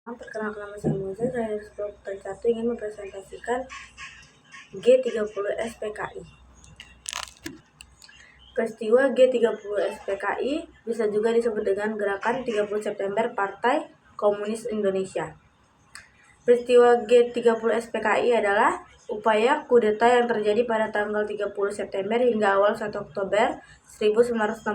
Perkenalkan, nama saya Moza. Saya dari Putri 1 ingin mempresentasikan G30 SPKI. Peristiwa G30 SPKI bisa juga disebut dengan Gerakan 30 September Partai Komunis Indonesia. Peristiwa G30 SPKI adalah upaya kudeta yang terjadi pada tanggal 30 September hingga awal 1 Oktober 1965.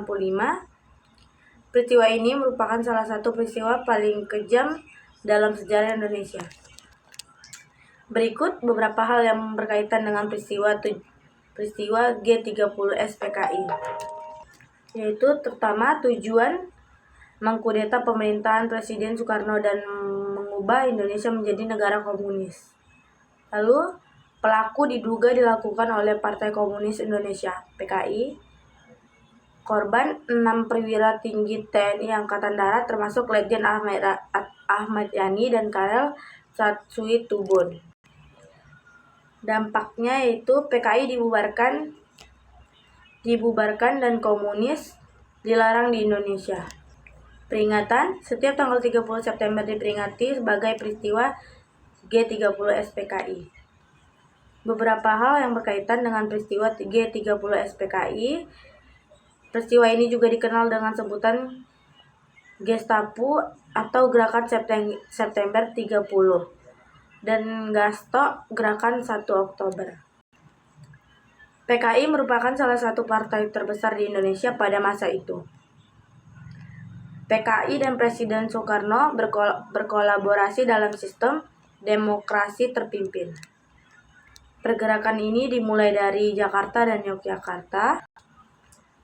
Peristiwa ini merupakan salah satu peristiwa paling kejam dalam sejarah Indonesia. Berikut beberapa hal yang berkaitan dengan peristiwa G30 SPKI, yaitu pertama, tujuan mengkudeta pemerintahan Presiden Soekarno dan mengubah Indonesia menjadi negara komunis. Lalu, pelaku diduga dilakukan oleh Partai Komunis Indonesia (PKI). Korban 6 perwira tinggi TNI Angkatan Darat termasuk Letjen Ahmad Yani dan Karel Satsui Tubun. Dampaknya yaitu PKI dibubarkan dan komunis dilarang di Indonesia. Peringatan, setiap tanggal 30 September diperingati sebagai peristiwa G30 SPKI. Beberapa hal yang berkaitan dengan peristiwa G30 SPKI. Peristiwa ini juga dikenal dengan sebutan Gestapo atau Gerakan September 30 dan Gasto Gerakan 1 Oktober. PKI merupakan salah satu partai terbesar di Indonesia pada masa itu. PKI dan Presiden Soekarno berkolaborasi dalam sistem demokrasi terpimpin. Pergerakan ini dimulai dari Jakarta dan Yogyakarta.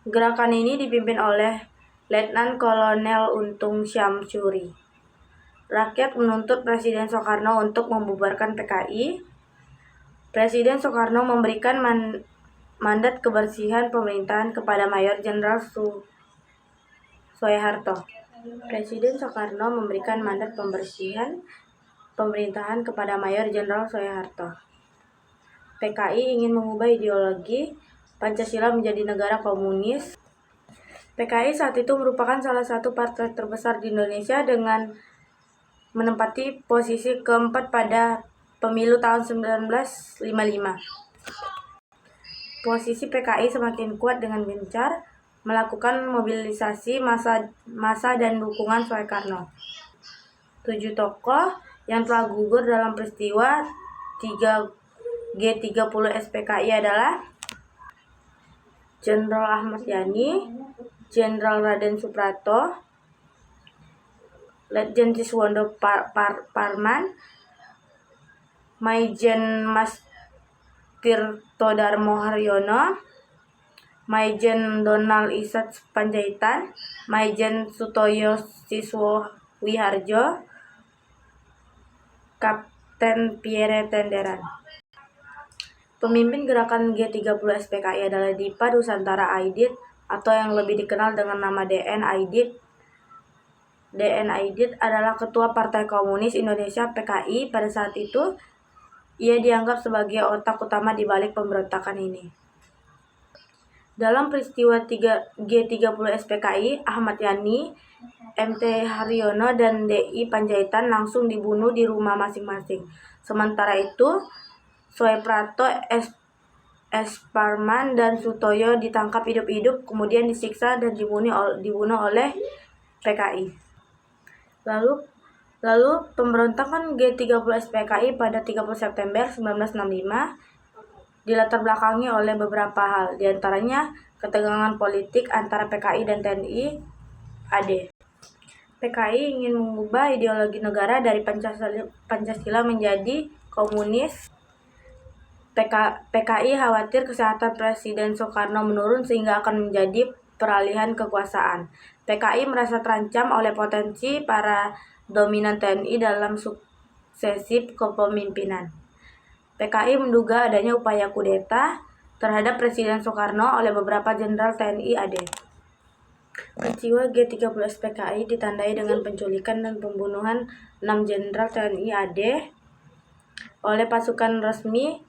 Gerakan ini dipimpin oleh Letnan Kolonel Untung Syamsuri. Rakyat menuntut Presiden Soekarno untuk membubarkan PKI. Presiden Soekarno memberikan mandat kebersihan pemerintahan kepada Mayor Jenderal Soeharto. Presiden Soekarno memberikan mandat pembersihan pemerintahan kepada Mayor Jenderal Soeharto. PKI ingin mengubah ideologi Pancasila menjadi negara komunis. PKI saat itu merupakan salah satu partai terbesar di Indonesia dengan menempati posisi keempat pada pemilu tahun 1955. Posisi PKI semakin kuat dengan gencar melakukan mobilisasi massa dan dukungan Soekarno. 7 tokoh yang telah gugur dalam peristiwa G30 SPKI adalah Jenderal Ahmad Yani, Jenderal Raden Suprapto, Letjen Siswondo Parman, Maijen Mas Tirtodarmo Haryono, Maijen Donald Isat Panjaitan, Maijen Sutoyo Siswo Wiharjo, Kapten Pierre Tenderan. Pemimpin gerakan G30 SPKI adalah Dipa Dusantara Aidit atau yang lebih dikenal dengan nama DN Aidit. DN Aidit adalah Ketua Partai Komunis Indonesia (PKI). Pada saat itu, ia dianggap sebagai otak utama di balik pemberontakan ini. Dalam peristiwa G30 SPKI, Ahmad Yani, MT Haryono, dan DI Panjaitan langsung dibunuh di rumah masing-masing. Sementara itu, Soeprapto, Parman, dan Sutoyo ditangkap hidup-hidup, kemudian disiksa dan dibunuh oleh PKI. Lalu pemberontakan G30 SPKI pada 30 September 1965 dilatar belakangi oleh beberapa hal, diantaranya ketegangan politik antara PKI dan TNI AD. PKI ingin mengubah ideologi negara dari Pancasila menjadi komunis. PKI khawatir kesehatan Presiden Soekarno menurun sehingga akan menjadi peralihan kekuasaan. PKI merasa terancam oleh potensi para dominan TNI dalam suksesi kepemimpinan. PKI menduga adanya upaya kudeta terhadap Presiden Soekarno oleh beberapa jenderal TNI AD. Peristiwa G30 SPKI ditandai dengan penculikan dan pembunuhan 6 jenderal TNI AD oleh pasukan resmi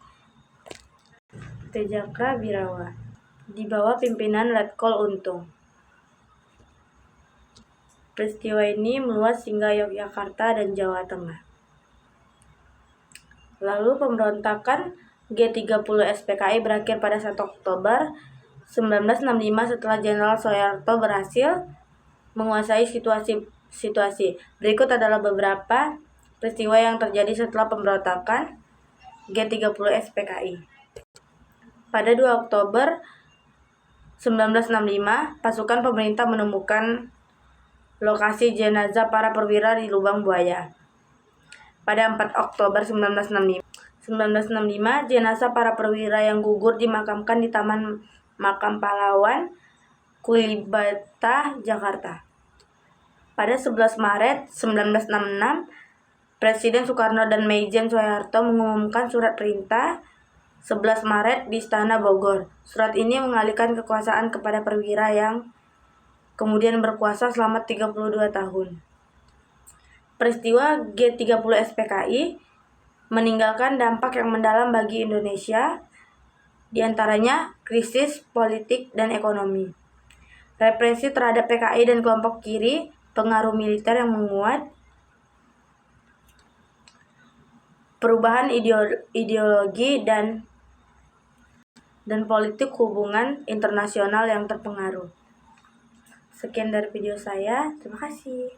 Tejaka Birawa di bawah pimpinan Letkol Untung. Peristiwa ini meluas hingga Yogyakarta dan Jawa Tengah. Lalu pemberontakan G30 SPKI berakhir pada 1 Oktober 1965 setelah Jenderal Soeharto berhasil menguasai situasi. Berikut adalah beberapa peristiwa yang terjadi setelah pemberontakan G30 SPKI. Pada 2 Oktober 1965, pasukan pemerintah menemukan lokasi jenazah para perwira di Lubang Buaya. Pada 4 Oktober 1965, jenazah para perwira yang gugur dimakamkan di Taman Makam Pahlawan, Kalibata, Jakarta. Pada 11 Maret 1966, Presiden Soekarno dan Maijen Soeharto mengumumkan surat perintah 11 Maret di Istana Bogor. Surat ini mengalihkan kekuasaan kepada perwira yang kemudian berkuasa selama 32 tahun. Peristiwa G30 SPKI meninggalkan dampak yang mendalam bagi Indonesia, di antaranya krisis politik dan ekonomi, represi terhadap PKI dan kelompok kiri, pengaruh militer yang menguat, perubahan ideologi dan politik hubungan internasional yang terpengaruh. Sekian dari video saya, terima kasih.